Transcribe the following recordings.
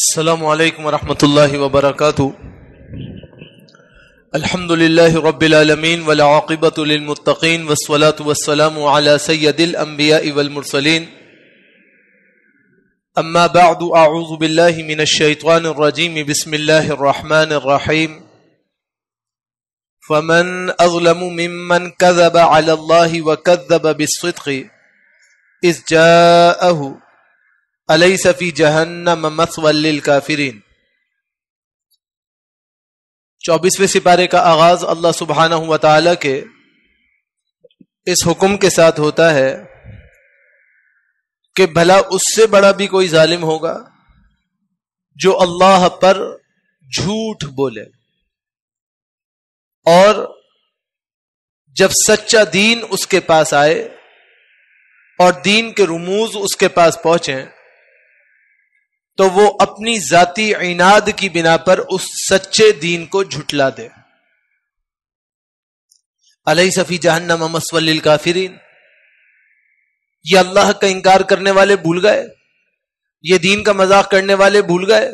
السلام علیکم ورحمۃ اللہ وبرکاتہ. الحمد للہ رب العالمین والعاقبۃ للمتقین والصلاة والسلام علی سید الانبیاء والمرسلین. اما بعد اعوذ باللہ من الشیطان الرجیم. بسم اللہ الرحمن الرحیم. فمن اظلم ممن كذب علی اللہ وكذب بالصدق اذ جاءہ الیس فی جہنم مثوی للکافرین. 24ویں سپارے کا آغاز اللہ سبحانہ و تعالی کے اس حکم کے ساتھ ہوتا ہے کہ بھلا اس سے بڑا بھی کوئی ظالم ہوگا جو اللہ پر جھوٹ بولے اور جب سچا دین اس کے پاس آئے اور دین کے رموز اس کے پاس پہنچیں تو وہ اپنی ذاتی عناد کی بنا پر اس سچے دین کو جھٹلا دے. الیس فی جہنم مثوی للکافرین. یہ اللہ کا انکار کرنے والے بھول گئے, یہ دین کا مذاق کرنے والے بھول گئے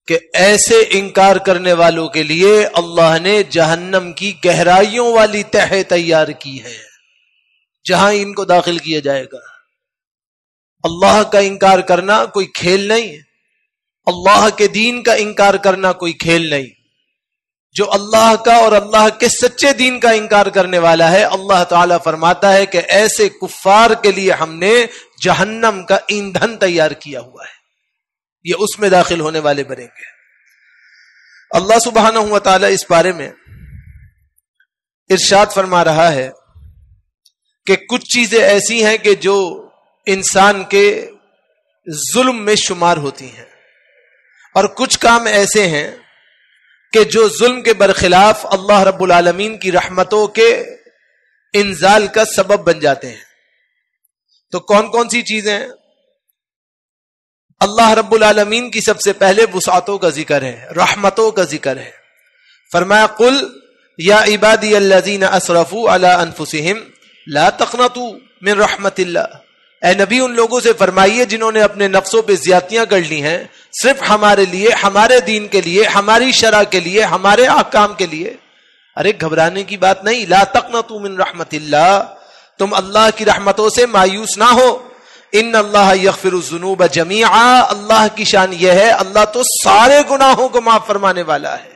کہ ایسے انکار کرنے والوں کے لیے اللہ نے جہنم کی گہرائیوں والی تہ تیار کی ہے جہاں ان کو داخل کیا جائے گا. اللہ کا انکار کرنا کوئی کھیل نہیں, اللہ کے دین کا انکار کرنا کوئی کھیل نہیں. جو اللہ کا اور اللہ کے سچے دین کا انکار کرنے والا ہے, اللہ تعالیٰ فرماتا ہے کہ ایسے کفار کے لیے ہم نے جہنم کا ایندھن تیار کیا ہوا ہے, یہ اس میں داخل ہونے والے بنیں گے. اللہ سبحانہ و تعالیٰ اس بارے میں ارشاد فرما رہا ہے کہ کچھ چیزیں ایسی ہیں کہ جو انسان کے ظلم میں شمار ہوتی ہیں اور کچھ کام ایسے ہیں کہ جو ظلم کے برخلاف اللہ رب العالمین کی رحمتوں کے انزال کا سبب بن جاتے ہیں. تو کون کون سی چیزیں ہیں؟ اللہ رب العالمین کی سب سے پہلے وسعتوں کا ذکر ہے, رحمتوں کا ذکر ہے. فرمایا قل یا عبادی الذین اسرفوا علی انفسہم لا تقنطوا من رحمت اللہ. اے نبی ان لوگوں سے فرمائیے جنہوں نے اپنے نفسوں پہ زیادتیاں کر لی ہیں صرف ہمارے لیے, ہمارے دین کے لیے, ہماری شرع کے لیے, ہمارے احکام کے لیے. ارے گھبرانے کی بات نہیں. لا تقنطوا من رحمت اللہ, تم اللہ کی رحمتوں سے مایوس نہ ہو. ان اللہ یغفر الذنوب جمیعا, اللہ کی شان یہ ہے اللہ تو سارے گناہوں کو معاف فرمانے والا ہے.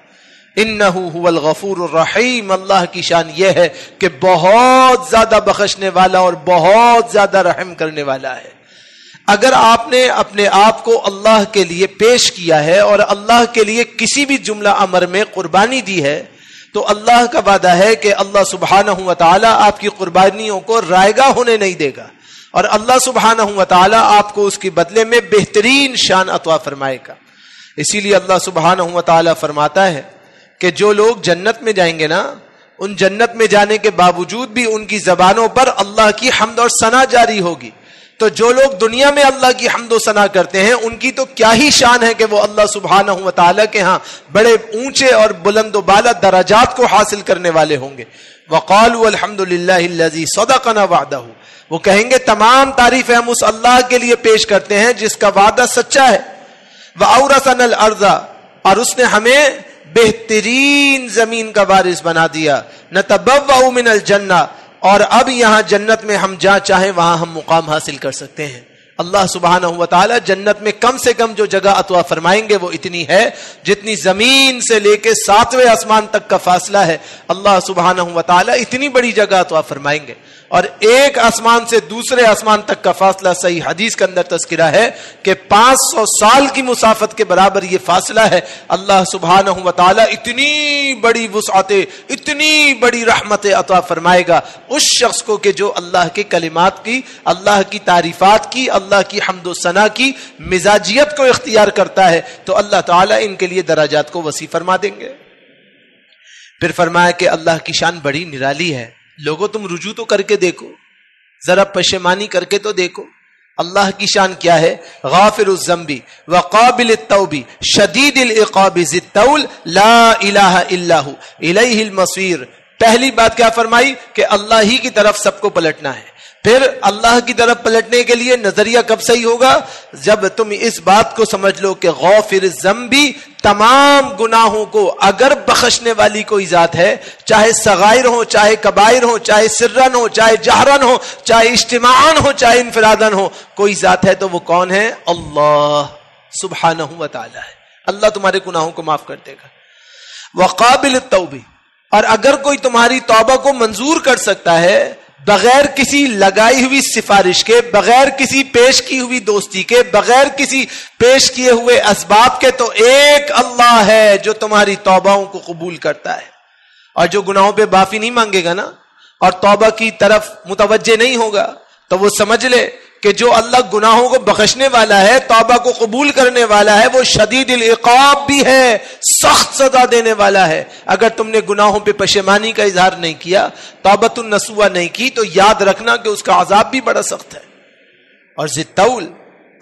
انہ هو الغفور الرحیم, اللہ کی شان یہ ہے کہ بہت زیادہ بخشنے والا اور بہت زیادہ رحم کرنے والا ہے. اگر آپ نے اپنے آپ کو اللہ کے لیے پیش کیا ہے اور اللہ کے لیے کسی بھی جملہ امر میں قربانی دی ہے تو اللہ کا وعدہ ہے کہ اللہ سبحانہ و تعالی آپ کی قربانیوں کو رائگاں ہونے نہیں دے گا اور اللہ سبحانہ و تعالی آپ کو اس کے بدلے میں بہترین شان عطا فرمائے گا. اسی لیے اللہ سبحانہ و تعالی فرماتا ہے کہ جو لوگ جنت میں جائیں گے نا, ان جنت میں جانے کے باوجود بھی ان کی زبانوں پر اللہ کی حمد اور ثنا جاری ہوگی. تو جو لوگ دنیا میں اللہ کی حمد و ثنا کرتے ہیں ان کی تو کیا ہی شان ہے کہ وہ اللہ سبحانہ و تعالیٰ کے ہاں بڑے اونچے اور بلند و بالا درجات کو حاصل کرنے والے ہوں گے. وقالوا الحمد للہ الذی صدقنا وعدہ, وہ کہیں گے تمام تعریفیں ہم اس اللہ کے لیے پیش کرتے ہیں جس کا وعدہ سچا ہے. وَأَوْرَثَنَا الْأَرْضَ, اور اس نے ہمیں بہترین زمین کا وارث بنا دیا. نتبوأ من الجنہ, اور اب یہاں جنت میں ہم جہاں چاہیں وہاں ہم مقام حاصل کر سکتے ہیں. اللہ سبحانہ و تعالی جنت میں کم سے کم جو جگہ عطا فرمائیں گے وہ اتنی ہے جتنی زمین سے لے کے 7ویں آسمان تک کا فاصلہ ہے. اللہ سبحانہ و تعالی اتنی بڑی جگہ عطا فرمائیں گے اور ایک آسمان سے دوسرے آسمان تک کا فاصلہ صحیح حدیث کے اندر تذکرہ ہے کہ 500 سال کی مسافت کے برابر یہ فاصلہ ہے. اللہ سبحانہ و تعالی اتنی بڑی وسعتیں, اتنی بڑی رحمتیں عطا فرمائے گا اس شخص کو کہ جو اللہ کے کلمات کی, اللہ کی تعریفات کی, اللہ کی حمد و ثنا کی مزاجیت کو اختیار کرتا ہے تو اللہ تعالی ان کے لیے درجات کو وسیع فرما دیں گے. پھر فرمایا کہ اللہ کی شان بڑی نرالی ہے. لوگوں تم رجوع تو کر کے دیکھو, ذرا پشیمانی کر کے تو دیکھو اللہ کی شان کیا ہے. غافر الذنب وقابل التوب شدید العقاب ذی الطول لا الہ الا ہو الیہ المصیر. پہلی بات کیا فرمائی کہ اللہ ہی کی طرف سب کو پلٹنا ہے. پھر اللہ کی طرف پلٹنے کے لیے نظریہ کب صحیح ہوگا؟ جب تم اس بات کو سمجھ لو کہ غافر الذنبی تمام گناہوں کو اگر بخشنے والی کوئی ذات ہے، چاہے صغائر ہو، چاہے کبائر ہو، چاہے سرن ہو، چاہے جہرن ہو، چاہے اجتماعاً ہو، چاہے انفراداً ہو، کوئی ذات ہے تو وہ کون ہے؟ اللہ سبحانہ و تعالی ہے۔ اللہ تمہارے گناہوں کو معاف کر دے گا۔ وقابل التوب، اور اگر کوئی تمہاری توبہ کو منظور کر سکتا ہے بغیر کسی لگائی ہوئی سفارش کے، بغیر کسی پیش کی ہوئی دوستی کے، بغیر کسی پیش کیے ہوئے اسباب کے، تو ایک اللہ ہے جو تمہاری توبہوں کو قبول کرتا ہے، اور جو گناہوں پہ معافی نہیں مانگے گا نا اور توبہ کی طرف متوجہ نہیں ہوگا تو وہ سمجھ لے کہ جو اللہ گناہوں کو بخشنے والا ہے، توبہ کو قبول کرنے والا ہے، وہ شدید العقاب بھی ہے، سخت سزا دینے والا ہے۔ اگر تم نے گناہوں پہ پشیمانی کا اظہار نہیں کیا، توبۃ النصوح نہیں کی، تو یاد رکھنا کہ اس کا عذاب بھی بڑا سخت ہے۔ اور ذی-الطول،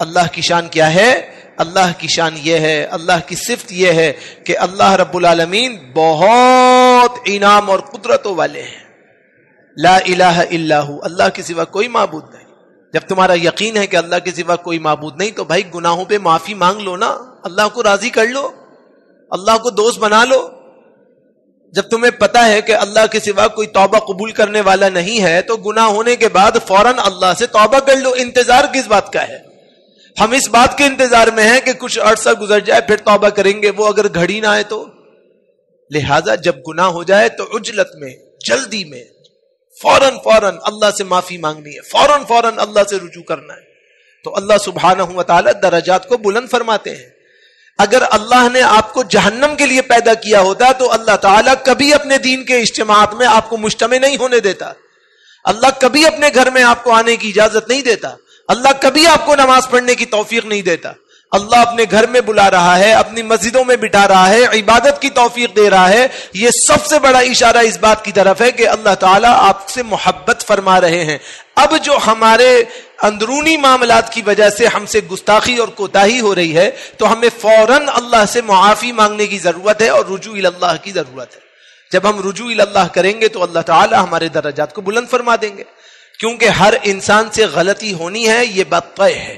اللہ کی شان کیا ہے؟ اللہ کی شان یہ ہے، اللہ کی صفت یہ ہے کہ اللہ رب العالمین بہت انعام اور قدرتوں والے ہیں۔ لا الہ الا ہو، اللہ کے سوا کوئی معبود نہیں۔ جب تمہارا یقین ہے کہ اللہ کے سوا کوئی معبود نہیں تو بھائی گناہوں پہ معافی مانگ لو نا، اللہ کو راضی کر لو، اللہ کو دوست بنا لو۔ جب تمہیں پتا ہے کہ اللہ کے سوا کوئی توبہ قبول کرنے والا نہیں ہے تو گناہ ہونے کے بعد فوراً اللہ سے توبہ کر لو۔ انتظار کس بات کا ہے؟ ہم اس بات کے انتظار میں ہیں کہ کچھ عرصہ گزر جائے پھر توبہ کریں گے، وہ اگر گھڑی نہ آئے تو۔ لہذا جب گناہ ہو جائے تو عجلت میں، جلدی میں فوراً اللہ سے معافی مانگنی ہے، فوراً اللہ سے رجوع کرنا ہے۔ تو اللہ سبحانہ و تعالی درجات کو بلند فرماتے ہیں۔ اگر اللہ نے آپ کو جہنم کے لیے پیدا کیا ہوتا تو اللہ تعالیٰ کبھی اپنے دین کے اجتماعات میں آپ کو مجتمع نہیں ہونے دیتا، اللہ کبھی اپنے گھر میں آپ کو آنے کی اجازت نہیں دیتا، اللہ کبھی آپ کو نماز پڑھنے کی توفیق نہیں دیتا۔ اللہ اپنے گھر میں بلا رہا ہے، اپنی مسجدوں میں بٹھا رہا ہے، عبادت کی توفیق دے رہا ہے۔ یہ سب سے بڑا اشارہ اس بات کی طرف ہے کہ اللہ تعالیٰ آپ سے محبت فرما رہے ہیں۔ اب جو ہمارے اندرونی معاملات کی وجہ سے ہم سے گستاخی اور کوتاہی ہو رہی ہے تو ہمیں فوراً اللہ سے معافی مانگنے کی ضرورت ہے اور رجوع اللہ کی ضرورت ہے۔ جب ہم رجوع اللہ کریں گے تو اللہ تعالیٰ ہمارے درجات کو بلند فرما دیں گے، کیونکہ ہر انسان سے غلطی ہونی ہے، یہ بات طے ہے۔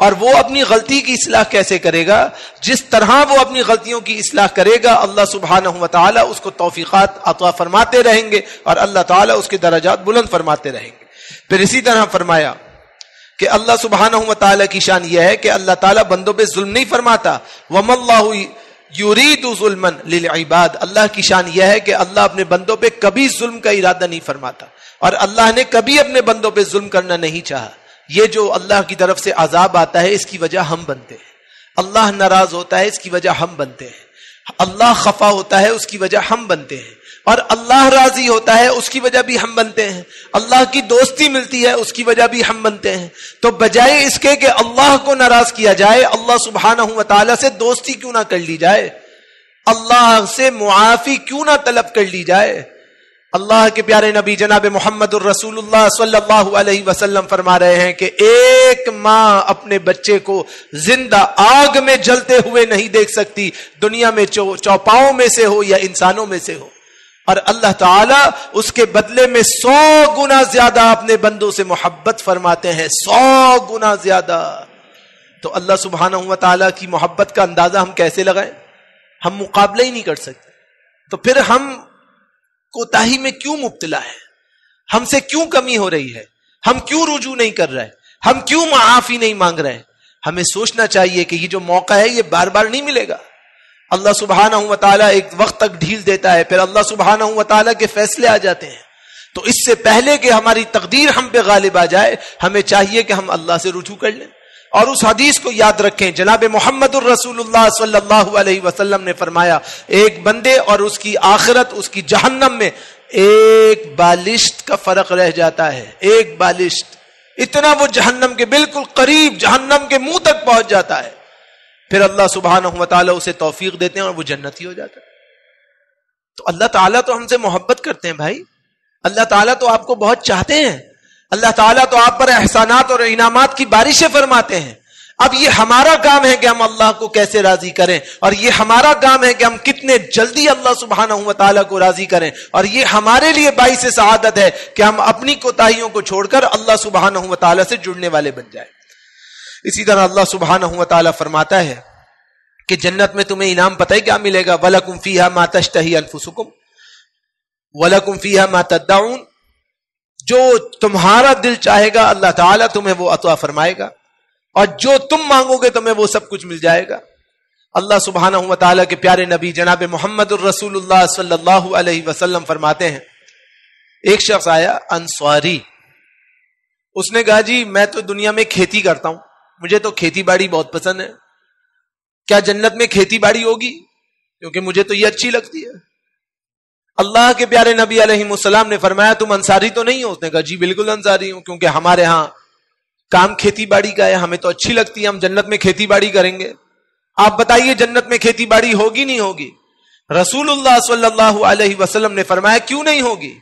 اور وہ اپنی غلطی کی اصلاح کیسے کرے گا؟ جس طرح وہ اپنی غلطیوں کی اصلاح کرے گا اللہ سبحانہ و تعالیٰ اس کو توفیقات عطا فرماتے رہیں گے اور اللہ تعالیٰ اس کے درجات بلند فرماتے رہیں گے۔ پھر اسی طرح فرمایا کہ اللہ سبحانہ و تعالیٰ کی شان یہ ہے کہ اللہ تعالیٰ بندوں پہ ظلم نہیں فرماتا۔ وَمَا اللَّهُ يُرِيدُ ظُلْمًا لِلْعِبَادِ، اللہ کی شان یہ ہے کہ اللہ اپنے بندوں پہ کبھی ظلم کا ارادہ نہیں فرماتا اور اللہ نے کبھی اپنے بندوں پہ ظلم کرنا نہیں چاہا۔ یہ جو اللہ کی طرف سے عذاب آتا ہے اس کی وجہ ہم بنتے ہیں، اللہ ناراض ہوتا ہے اس کی وجہ ہم بنتے ہیں، اللہ خفا ہوتا ہے اس کی وجہ ہم بنتے ہیں، اور اللہ راضی ہوتا ہے اس کی وجہ بھی ہم بنتے ہیں، اللہ کی دوستی ملتی ہے اس کی وجہ بھی ہم بنتے ہیں۔ تو بجائے اس کے کہ اللہ کو ناراض کیا جائے، اللہ سبحانہ و تعالیٰ سے دوستی کیوں نہ کر لی جائے، اللہ سے معافی کیوں نہ طلب کر لی جائے۔ اللہ کے پیارے نبی جناب محمد الرسول اللہ صلی اللہ علیہ وسلم فرما رہے ہیں کہ ایک ماں اپنے بچے کو زندہ آگ میں جلتے ہوئے نہیں دیکھ سکتی، دنیا میں چوپاؤں میں سے ہو یا انسانوں میں سے ہو، اور اللہ تعالیٰ اس کے بدلے میں 100 گنا زیادہ اپنے بندوں سے محبت فرماتے ہیں، 100 گنا زیادہ۔ تو اللہ سبحانہ و تعالیٰ کی محبت کا اندازہ ہم کیسے لگائیں؟ ہم مقابلہ ہی نہیں کر سکتے۔ تو پھر ہم کوتاہی میں کیوں مبتلا ہے؟ ہم سے کیوں کمی ہو رہی ہے؟ ہم کیوں رجوع نہیں کر رہے؟ ہم کیوں معافی نہیں مانگ رہے؟ ہمیں سوچنا چاہیے کہ یہ جو موقع ہے یہ بار بار نہیں ملے گا۔ اللہ سبحانہ و تعالیٰ ایک وقت تک ڈھیل دیتا ہے، پھر اللہ سبحانہ و تعالیٰ کے فیصلے آ جاتے ہیں۔ تو اس سے پہلے کہ ہماری تقدیر ہم پہ غالب آ جائے ہمیں چاہیے کہ ہم اللہ سے رجوع کر لیں اور اس حدیث کو یاد رکھیں۔ جناب محمد الرسول اللہ صلی اللہ علیہ وسلم نے فرمایا ایک بندے اور اس کی آخرت، اس کی جہنم میں ایک بالشت کا فرق رہ جاتا ہے، ایک بالشت، اتنا وہ جہنم کے بالکل قریب، جہنم کے منہ تک پہنچ جاتا ہے۔ پھر اللہ سبحانہ و تعالیٰ اسے توفیق دیتے ہیں اور وہ جنتی ہو جاتا ہے۔ تو اللہ تعالیٰ تو ہم سے محبت کرتے ہیں بھائی، اللہ تعالیٰ تو آپ کو بہت چاہتے ہیں، اللہ تعالیٰ تو آپ پر احسانات اور انعامات کی بارشیں فرماتے ہیں۔ اب یہ ہمارا کام ہے کہ ہم اللہ کو کیسے راضی کریں، اور یہ ہمارا کام ہے کہ ہم کتنے جلدی اللہ سبحانہ و تعالیٰ کو راضی کریں، اور یہ ہمارے لیے باعث سعادت ہے کہ ہم اپنی کوتاہیوں کو چھوڑ کر اللہ سبحانہ و تعالیٰ سے جڑنے والے بن جائیں۔ اسی طرح اللہ سبحانہ و تعالیٰ فرماتا ہے کہ جنت میں تمہیں انعام پتہ ہے کیا ملے گا؟ وَلَكُمْ فِيهَا مَا تَشْتَهِي أَنفُسُكُمْ وَلَكُمْ فِيهَا مَا تَدَّعُونَ، جو تمہارا دل چاہے گا اللہ تعالیٰ تمہیں وہ عطا فرمائے گا، اور جو تم مانگو گے تمہیں وہ سب کچھ مل جائے گا۔ اللہ سبحانہ و تعالیٰ کے پیارے نبی جناب محمد الرسول اللہ صلی اللہ علیہ وسلم فرماتے ہیں، ایک شخص آیا انصاری، اس نے کہا جی میں تو دنیا میں کھیتی کرتا ہوں، مجھے تو کھیتی باڑی بہت پسند ہے، کیا جنت میں کھیتی باڑی ہوگی؟ کیونکہ مجھے تو یہ اچھی لگتی ہے۔ اللہ کے پیارے نبی علیہ السلام نے فرمایا تم انصاری تو نہیں ہو؟ اس نے کہا جی بالکل انصاری ہوں، کیونکہ ہمارے ہاں کام کھیتی باڑی کا ہے، ہمیں تو اچھی لگتی ہے، ہم جنت میں کھیتی باڑی کریں گے۔ آپ بتائیے جنت میں کھیتی باڑی ہوگی نہیں ہوگی؟ رسول اللہ صلی اللہ علیہ وسلم نے فرمایا کیوں نہیں ہوگی،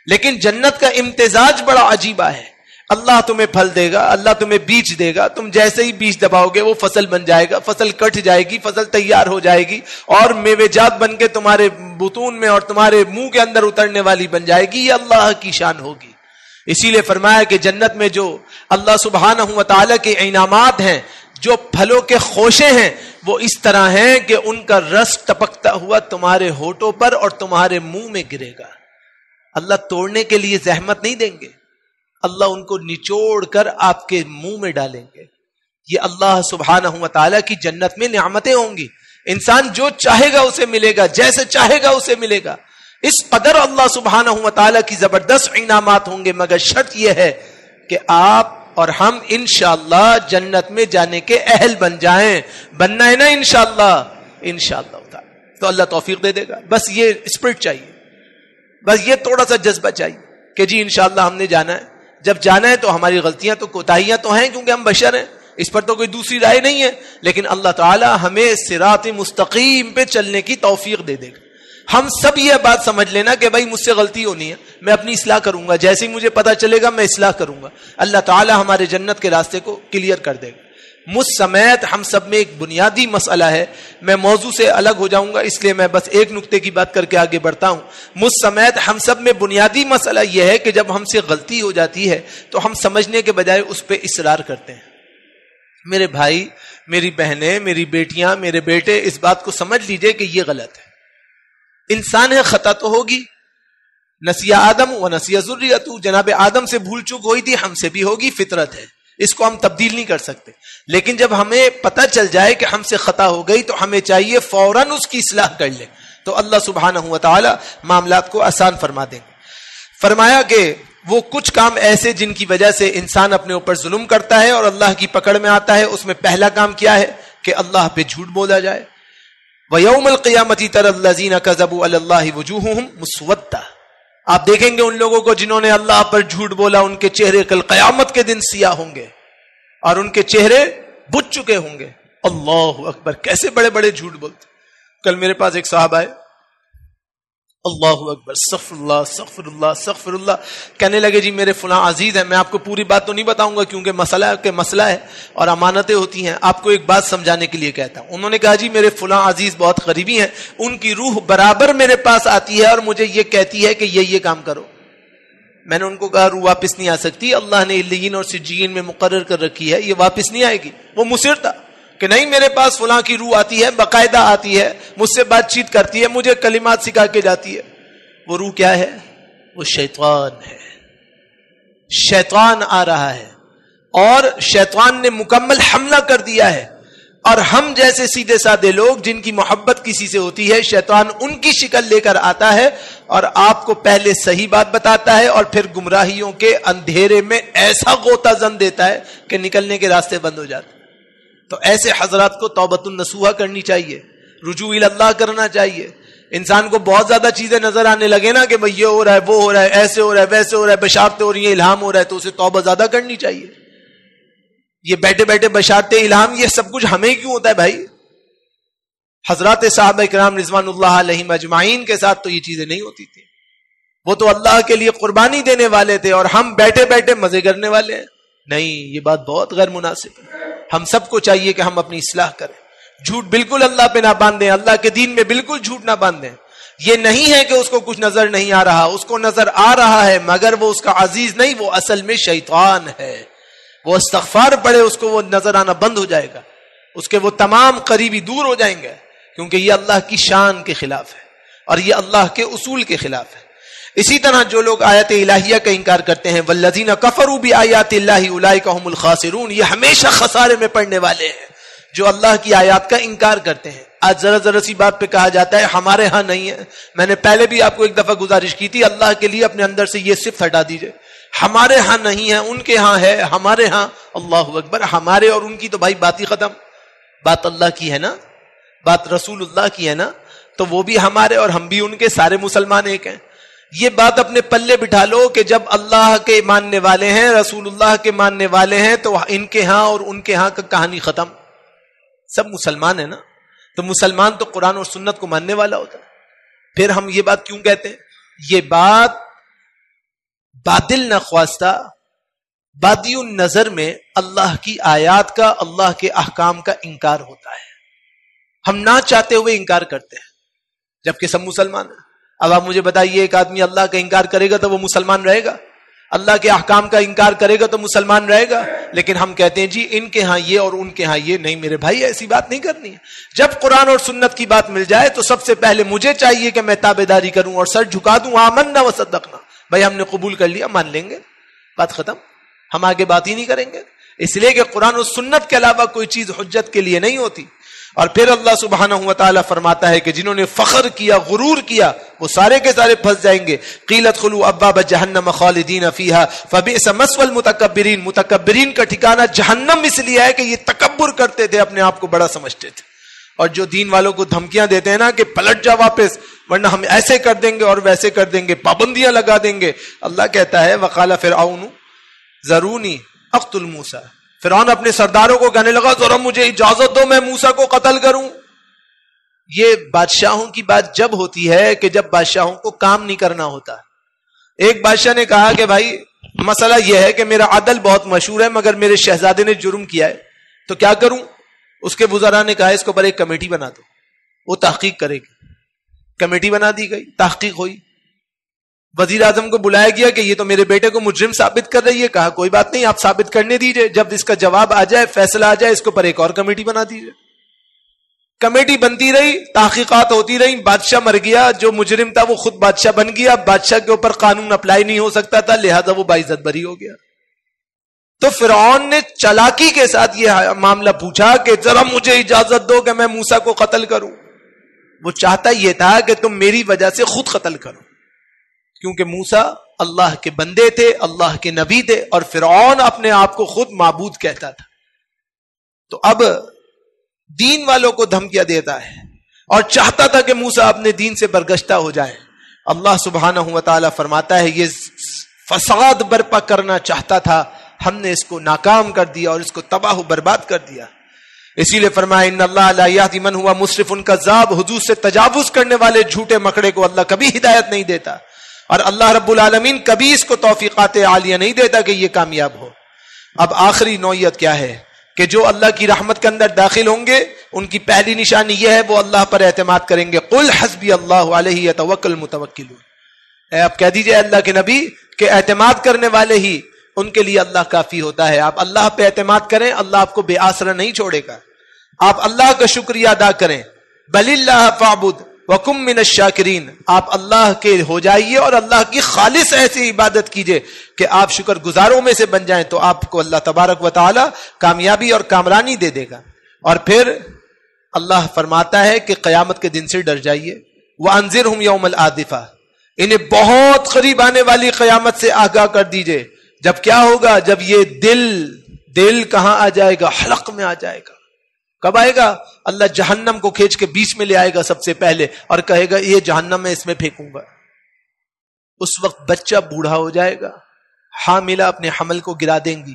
لیکن جنت کا امتزاج بڑا عجیبہ ہے۔ اللہ تمہیں پھل دے گا، اللہ تمہیں بیج دے گا، تم جیسے ہی بیج دباؤ گے وہ فصل بن جائے گا، فصل کٹ جائے گی، فصل تیار ہو جائے گی، اور میوے جات بن کے تمہارے بطون میں اور تمہارے منہ کے اندر اترنے والی بن جائے گی۔ یہ اللہ کی شان ہوگی۔ اسی لیے فرمایا کہ جنت میں جو اللہ سبحانہ و تعالیٰ کے انعامات ہیں، جو پھلوں کے خوشے ہیں، وہ اس طرح ہیں کہ ان کا رس ٹپکتا ہوا تمہارے ہونٹوں پر اور تمہارے منہ میں گرے گا۔ اللہ توڑنے کے لیے زحمت نہیں دیں گے، اللہ ان کو نچوڑ کر آپ کے منہ میں ڈالیں گے۔ یہ اللہ سبحانہ و تعالیٰ کی جنت میں نعمتیں ہوں گی، انسان جو چاہے گا اسے ملے گا، جیسے چاہے گا اسے ملے گا۔ اس قدر اللہ سبحانہ و تعالیٰ کی زبردست انعامات ہوں گے، مگر شرط یہ ہے کہ آپ اور ہم انشاءاللہ جنت میں جانے کے اہل بن جائیں۔ بننا ہے نا انشاءاللہ، انشاءاللہ تو اللہ توفیق دے دے گا۔ بس یہ اسپرٹ چاہیے، بس یہ تھوڑا سا جذبہ چاہیے کہ جی انشاءاللہ ہم نے جانا ہے۔ جب جانا ہے تو ہماری غلطیاں تو کوتاہیاں تو ہیں، کیونکہ ہم بشر ہیں، اس پر تو کوئی دوسری رائے نہیں ہے، لیکن اللہ تعالی ہمیں صراط مستقیم پہ چلنے کی توفیق دے دے گا۔ ہم سب یہ بات سمجھ لینا کہ بھائی مجھ سے غلطی ہونی ہے، میں اپنی اصلاح کروں گا، جیسے ہی مجھے پتا چلے گا میں اصلاح کروں گا، اللہ تعالی ہمارے جنت کے راستے کو کلیئر کر دے گا۔ مجھ سمیت ہم سب میں ایک بنیادی مسئلہ ہے، میں موضوع سے الگ ہو جاؤں گا اس لیے میں بس ایک نقطے کی بات کر کے آگے بڑھتا ہوں۔ مجھ سمیت ہم سب میں بنیادی مسئلہ یہ ہے کہ جب ہم سے غلطی ہو جاتی ہے تو ہم سمجھنے کے بجائے اس پہ اصرار کرتے ہیں۔ میرے بھائی، میری بہنیں، میری بیٹیاں، میرے بیٹے، اس بات کو سمجھ لیجئے کہ یہ غلط ہے۔ انسان ہے، خطا تو ہوگی، نسی آدم و نسی ذریتہ، جناب آدم سے بھول چوک ہوئی تھی، ہم سے بھی ہوگی، فطرت ہے، اس کو ہم تبدیل نہیں کر سکتے۔ لیکن جب ہمیں پتہ چل جائے کہ ہم سے خطا ہو گئی تو ہمیں چاہیے فوراً اس کی اصلاح کر لیں، تو اللہ سبحانہ و تعالی معاملات کو آسان فرما دیں گے۔ فرمایا کہ وہ کچھ کام ایسے جن کی وجہ سے انسان اپنے اوپر ظلم کرتا ہے اور اللہ کی پکڑ میں آتا ہے، اس میں پہلا کام کیا ہے کہ اللہ پہ جھوٹ بولا جائے۔ وَيَوْمَ الْقِيَامَةِ تَرَى الَّذِينَ كَذَبُوا عَلَى اللَّهِ وُجُوهُهُمْ مُسْوَدَّةٌ، آپ دیکھیں گے ان لوگوں کو جنہوں نے اللہ پر جھوٹ بولا، ان کے چہرے کل قیامت کے دن سیاہ ہوں گے اور ان کے چہرے بجھ چکے ہوں گے۔ اللہ اکبر، کیسے بڑے بڑے جھوٹ بولتے۔ کل میرے پاس ایک صاحب آئے، اللہ اکبر، استغفر اللہ استغفر اللہ استغفر اللہ، کہنے لگے جی میرے فلاں عزیز ہیں، میں آپ کو پوری بات تو نہیں بتاؤں گا کیونکہ مسئلہ ہے اور امانتیں ہوتی ہیں، آپ کو ایک بات سمجھانے کے لیے کہتا ہوں۔ انہوں نے کہا جی میرے فلاں عزیز بہت قریبی ہیں، ان کی روح برابر میرے پاس آتی ہے اور مجھے یہ کہتی ہے کہ یہ کام کرو۔ میں نے ان کو کہا روح واپس نہیں آ سکتی، اللہ نے علیین اور سجین میں مقرر کر رکھی ہے، یہ واپس نہیں آئے گی۔ وہ مصر تھا کہ نہیں میرے پاس فلاں کی روح آتی ہے، باقاعدہ آتی ہے، مجھ سے بات چیت کرتی ہے، مجھے کلمات سکھا کے جاتی ہے۔ وہ روح کیا ہے؟ وہ شیطان ہے۔ شیطان آ رہا ہے اور شیطان نے مکمل حملہ کر دیا ہے، اور ہم جیسے سیدھے سادے لوگ جن کی محبت کسی سے ہوتی ہے، شیطان ان کی شکل لے کر آتا ہے اور آپ کو پہلے صحیح بات بتاتا ہے اور پھر گمراہیوں کے اندھیرے میں ایسا غوطہ زن دیتا ہے کہ نکلنے کے راستے بند ہو جاتے ہیں۔ تو ایسے حضرات کو توبۃ النصوحہ کرنی چاہیے، رجوع اللہ کرنا چاہیے۔ انسان کو بہت زیادہ چیزیں نظر آنے لگے نا کہ بھئی یہ ہو رہا ہے، وہ ہو رہا ہے، ایسے ہو رہا ہے، ویسے ہو رہا ہے، بشارتیں ہو رہی ہیں، الہام ہو رہا ہے، تو اسے توبہ زیادہ کرنی چاہیے۔ یہ بیٹھے بیٹھے بشارتیں، الہام، یہ سب کچھ ہمیں کیوں ہوتا ہے بھائی؟ حضرات صحابہ کرام رضوان اللہ علیہم اجمعین کے ساتھ تو یہ چیزیں نہیں ہوتی تھی، وہ تو اللہ کے لیے قربانی دینے والے تھے اور ہم بیٹھے بیٹھے مزے کرنے والے ہیں۔ نہیں، یہ بات بہت غیر مناسب ہے۔ ہم سب کو چاہیے کہ ہم اپنی اصلاح کریں. جھوٹ بالکل اللہ پہ نہ باندھیں, اللہ کے دین میں بالکل جھوٹ نہ باندھیں. یہ نہیں ہے کہ اس کو کچھ نظر نہیں آ رہا, اس کو نظر آ رہا ہے, مگر وہ اس کا عزیز نہیں, وہ اصل میں شیطان ہے. وہ استغفار پڑھے, اس کو وہ نظر آنا بند ہو جائے گا, اس کے وہ تمام قریبی دور ہو جائیں گے, کیونکہ یہ اللہ کی شان کے خلاف ہے اور یہ اللہ کے اصول کے خلاف ہے. اسی طرح جو لوگ آیات الہیہ کا انکار کرتے ہیں, والذین کفروا بآیات اللہ اولئک هم الخاسرون, یہ ہمیشہ خسارے میں پڑنے والے ہیں جو اللہ کی آیات کا انکار کرتے ہیں. آج ذرا سی بات پہ کہا جاتا ہے ہمارے ہاں نہیں ہے. میں نے پہلے بھی آپ کو ایک دفعہ گزارش کی تھی, اللہ کے لیے اپنے اندر سے یہ صفت ہٹا دیجئے. ہمارے ہاں نہیں ہے, ان کے ہاں ہے, ہمارے ہاں. اللہ اکبر. ہمارے اور ان کی تو بھائی بات ہی ختم. بات اللہ کی ہے نا, بات رسول اللہ کی ہے نا, تو وہ بھی ہمارے اور ہم بھی ان کے, سارے مسلمان ایک ہیں. یہ بات اپنے پلے بٹھا لو کہ جب اللہ کے ماننے والے ہیں, رسول اللہ کے ماننے والے ہیں, تو ان کے ہاں اور ان کے ہاں کا کہانی ختم. سب مسلمان ہیں نا, تو مسلمان تو قرآن اور سنت کو ماننے والا ہوتا ہے. پھر ہم یہ بات کیوں کہتے ہیں؟ یہ بات بادل نہ خواستہ, بادی النظر میں اللہ کی آیات کا, اللہ کے احکام کا انکار ہوتا ہے. ہم نہ چاہتے ہوئے انکار کرتے ہیں, جبکہ سب مسلمان ہیں. اب آپ مجھے بتائیے, ایک آدمی اللہ کا انکار کرے گا تو وہ مسلمان رہے گا؟ اللہ کے احکام کا انکار کرے گا تو مسلمان رہے گا؟ لیکن ہم کہتے ہیں جی ان کے ہاں یہ اور ان کے ہاں یہ. نہیں میرے بھائی, ایسی بات نہیں کرنی ہے. جب قرآن اور سنت کی بات مل جائے تو سب سے پہلے مجھے چاہیے کہ میں تابعداری کروں اور سر جھکا دوں. آمنا وصدقنا, بھائی ہم نے قبول کر لیا, مان لیں گے, بات ختم. ہم آگے بات ہی نہیں کریں گے, اس لیے کہ قرآن اور سنت کے علاوہ کوئی چیز حجت کے لیے نہیں ہوتی. اور پھر اللہ سبحانہ و تعالیٰ فرماتا ہے کہ جنہوں نے فخر کیا, غرور کیا, وہ سارے کے سارے پھنس جائیں گے. قیل ادخلوا ابواب جہنم خالدین فیہا فبئس مثوى المتکبرین. متکبرین کا ٹھکانہ جہنم اس لیے ہے کہ یہ تکبر کرتے تھے, اپنے آپ کو بڑا سمجھتے تھے. اور جو دین والوں کو دھمکیاں دیتے ہیں نا کہ پلٹ جا واپس, ورنہ ہم ایسے کر دیں گے اور ویسے کر دیں گے, پابندیاں لگا دیں گے. اللہ کہتا ہے وقال فرعون ذرونی اقتل موسیٰ. فرعون اپنے سرداروں کو کہنے لگا ذرا مجھے اجازت دو میں موسیٰ کو قتل کروں. یہ بادشاہوں کی بات جب ہوتی ہے کہ جب بادشاہوں کو کام نہیں کرنا ہوتا. ایک بادشاہ نے کہا کہ بھائی مسئلہ یہ ہے کہ میرا عدل بہت مشہور ہے, مگر میرے شہزادے نے جرم کیا ہے, تو کیا کروں؟ اس کے وزراء نے کہا اس کو پر ایک کمیٹی بنا دو, وہ تحقیق کرے گی. کمیٹی بنا دی گئی, تحقیق ہوئی. وزیر اعظم کو بلایا گیا کہ یہ تو میرے بیٹے کو مجرم ثابت کر رہی ہے. کہا کوئی بات نہیں, آپ ثابت کرنے دیجئے, جب اس کا جواب آ جائے, فیصلہ آ جائے, اس کو پر ایک اور کمیٹی بنا دیجئے. کمیٹی بنتی رہی, تحقیقات ہوتی رہی. بادشاہ مر گیا, جو مجرم تھا وہ خود بادشاہ بن گیا. بادشاہ کے اوپر قانون اپلائی نہیں ہو سکتا تھا, لہذا وہ باعزت بری ہو گیا. تو فرعون نے چالاکی کے ساتھ یہ معاملہ پوچھا کہ ذرا مجھے اجازت دو کہ میں موسیٰ کو قتل کروں. وہ چاہتا یہ تھا کہ تم میری وجہ سے خود قتل کرو, کیونکہ موسیٰ اللہ کے بندے تھے, اللہ کے نبی تھے, اور فرعون اپنے آپ کو خود معبود کہتا تھا. تو اب دین والوں کو دھمکیاں دیتا ہے اور چاہتا تھا کہ موسیٰ اپنے دین سے برگشتہ ہو جائے. اللہ سبحانہ و تعالیٰ فرماتا ہے یہ فساد برپا کرنا چاہتا تھا, ہم نے اس کو ناکام کر دیا اور اس کو تباہ و برباد کر دیا. اسی لیے فرمایا ان اللہ لا یہدی من ہوا مسرف کذاب, حدود سے تجاوز کرنے والے جھوٹے مکڑے کو اللہ کبھی ہدایت نہیں دیتا, اور اللہ رب العالمین کبھی اس کو توفیقات عالیہ نہیں دیتا کہ یہ کامیاب ہو. اب آخری نوعیت کیا ہے کہ جو اللہ کی رحمت کے اندر داخل ہوں گے, ان کی پہلی نشانی یہ ہے وہ اللہ پر اعتماد کریں گے. قل حسبی اللہ علیہ یتوکل المتوکلون. آپ کہہ دیجئے اللہ کے نبی کہ اعتماد کرنے والے ہی ان کے لیے اللہ کافی ہوتا ہے. آپ اللہ پہ اعتماد کریں, اللہ آپ کو بے آسرا نہیں چھوڑے گا. آپ اللہ کا شکریہ ادا کریں. بل اللہ فاعبد وکم من الشاکرین. آپ اللہ کے ہو جائیے اور اللہ کی خالص ایسی عبادت کیجئے کہ آپ شکر گزاروں میں سے بن جائیں, تو آپ کو اللہ تبارک و تعالی کامیابی اور کامرانی دے دے گا. اور پھر اللہ فرماتا ہے کہ قیامت کے دن سے ڈر جائیے. وانذرہم یوم الآزفہ. انہیں بہت قریب آنے والی قیامت سے آگاہ کر دیجئے. جب کیا ہوگا؟ جب یہ دل کہاں آ جائے گا؟ حلق میں آ جائے گا. کب آئے گا؟ اللہ جہنم کو کھینچ کے بیچ میں لے آئے گا سب سے پہلے, اور کہے گا یہ جہنم میں اس میں پھینکوں گا. اس وقت بچہ بوڑھا ہو جائے گا, حاملہ اپنے حمل کو گرا دیں گی,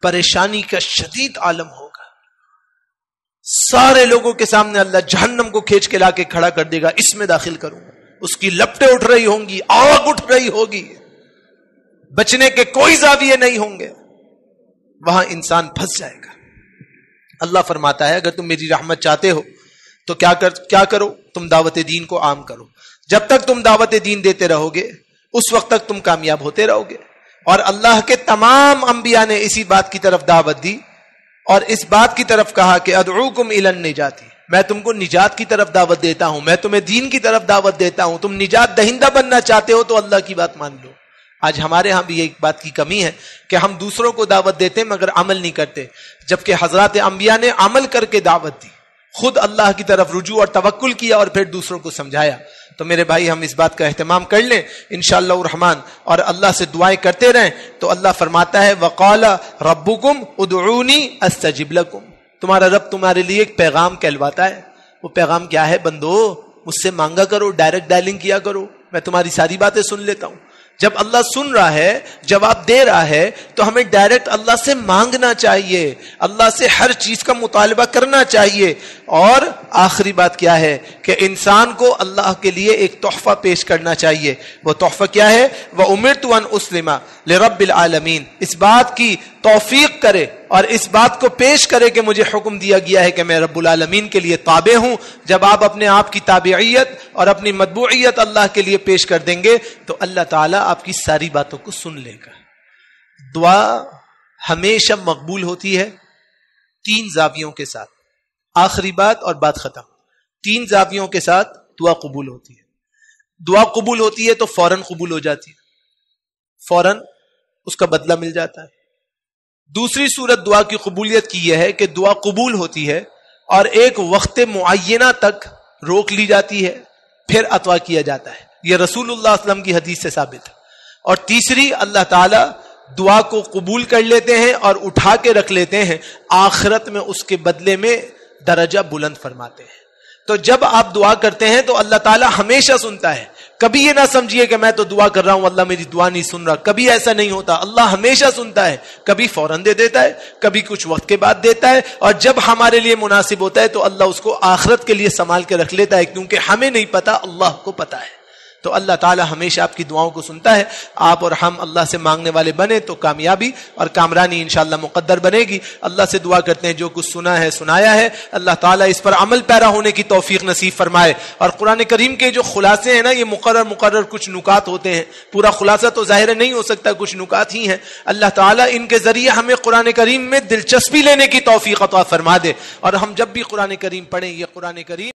پریشانی کا شدید عالم ہوگا. سارے لوگوں کے سامنے اللہ جہنم کو کھینچ کے لا کے کھڑا کر دے گا, اس میں داخل کروں گا. اس کی لپٹیں اٹھ رہی ہوں گی, آگ اٹھ رہی ہوگی, بچنے کے کوئی زاویے نہیں ہوں گے. وہاں انسان پھنس جائے گا. اللہ فرماتا ہے اگر تم میری رحمت چاہتے ہو تو کیا کرو؟ تم دعوت دین کو عام کرو. جب تک تم دعوت دین دیتے رہو گے اس وقت تک تم کامیاب ہوتے رہو گے. اور اللہ کے تمام انبیاء نے اسی بات کی طرف دعوت دی اور اس بات کی طرف کہا کہ ادعوکم الی النجات، میں تم کو نجات کی طرف دعوت دیتا ہوں، میں تمہیں دین کی طرف دعوت دیتا ہوں. تم نجات دہندہ بننا چاہتے ہو تو اللہ کی بات مان لو. آج ہمارے ہاں بھی ایک بات کی کمی ہے کہ ہم دوسروں کو دعوت دیتے مگر عمل نہیں کرتے، جبکہ حضرات انبیاء نے عمل کر کے دعوت دی، خود اللہ کی طرف رجوع اور توکل کیا اور پھر دوسروں کو سمجھایا. تو میرے بھائی ہم اس بات کا اہتمام کر لیں انشاءاللہ الرحمن اور اللہ سے دعائیں کرتے رہیں. تو اللہ فرماتا ہے وقال ربکم ادعونی استجب لکم، تمہارا رب تمہارے لیے ایک پیغام کہلواتا ہے. وہ پیغام کیا ہے؟ بندو مجھ سے مانگا کرو، ڈائریکٹ ڈائلنگ کیا کرو، میں تمہاری ساری باتیں سن لیتا ہوں. جب اللہ سن رہا ہے، جواب دے رہا ہے، تو ہمیں ڈائریکٹ اللہ سے مانگنا چاہیے، اللہ سے ہر چیز کا مطالبہ کرنا چاہیے. اور آخری بات کیا ہے کہ انسان کو اللہ کے لیے ایک تحفہ پیش کرنا چاہیے. وہ تحفہ کیا ہے؟ وَأُمِرْتُ أَنْ أُسْلِمَ لِرَبِّ الْعَالَمِينَ، اس بات کی توفیق کرے اور اس بات کو پیش کرے کہ مجھے حکم دیا گیا ہے کہ میں رب العالمین کے لیے تابع ہوں. جب آپ اپنے آپ کی تابعیت اور اپنی متبوعیت اللہ کے لیے پیش کر دیں گے تو اللہ تعالیٰ آپ کی ساری باتوں کو سن لے گا. دعا ہمیشہ مقبول ہوتی ہے 3 زاویوں کے ساتھ. آخری بات اور بات ختم. 3 زاویوں کے ساتھ دعا قبول ہوتی ہے. دعا قبول ہوتی ہے تو فوراً قبول ہو جاتی ہے، فوراً اس کا بدلہ مل جاتا ہے. دوسری صورت دعا کی قبولیت کی یہ ہے کہ دعا قبول ہوتی ہے اور ایک وقت معینہ تک روک لی جاتی ہے، پھر عطا کیا جاتا ہے. یہ رسول اللہ صلی اللہ علیہ وسلم کی حدیث سے ثابت ہے. اور تیسری، اللہ تعالیٰ دعا کو قبول کر لیتے ہیں اور اٹھا کے رکھ لیتے ہیں، آخرت میں اس کے بدلے میں درجہ بلند فرماتے ہیں. تو جب آپ دعا کرتے ہیں تو اللہ تعالیٰ ہمیشہ سنتا ہے. کبھی یہ نہ سمجھیے کہ میں تو دعا کر رہا ہوں اللہ میری دعا نہیں سن رہا، کبھی ایسا نہیں ہوتا. اللہ ہمیشہ سنتا ہے، کبھی فوراً دے دیتا ہے، کبھی کچھ وقت کے بعد دیتا ہے، اور جب ہمارے لیے مناسب ہوتا ہے تو اللہ اس کو آخرت کے لیے سنبھال کے رکھ لیتا ہے، کیونکہ ہمیں نہیں پتا، اللہ کو پتا ہے. تو اللہ تعالیٰ ہمیشہ آپ کی دعاؤں کو سنتا ہے. آپ اور ہم اللہ سے مانگنے والے بنے تو کامیابی اور کامرانی انشاءاللہ مقدر بنے گی. اللہ سے دعا کرتے ہیں جو کچھ سنا ہے سنایا ہے اللہ تعالیٰ اس پر عمل پیرا ہونے کی توفیق نصیب فرمائے. اور قرآن کریم کے جو خلاصے ہیں نا، یہ مقرر کچھ نکات ہوتے ہیں، پورا خلاصہ تو ظاہر نہیں ہو سکتا، کچھ نکات ہی ہیں. اللہ تعالیٰ ان کے ذریعے ہمیں قرآن کریم میں دلچسپی لینے کی توفیق عطا فرما دے. اور ہم جب بھی قرآن کریم پڑھیں، یہ قرآن کریم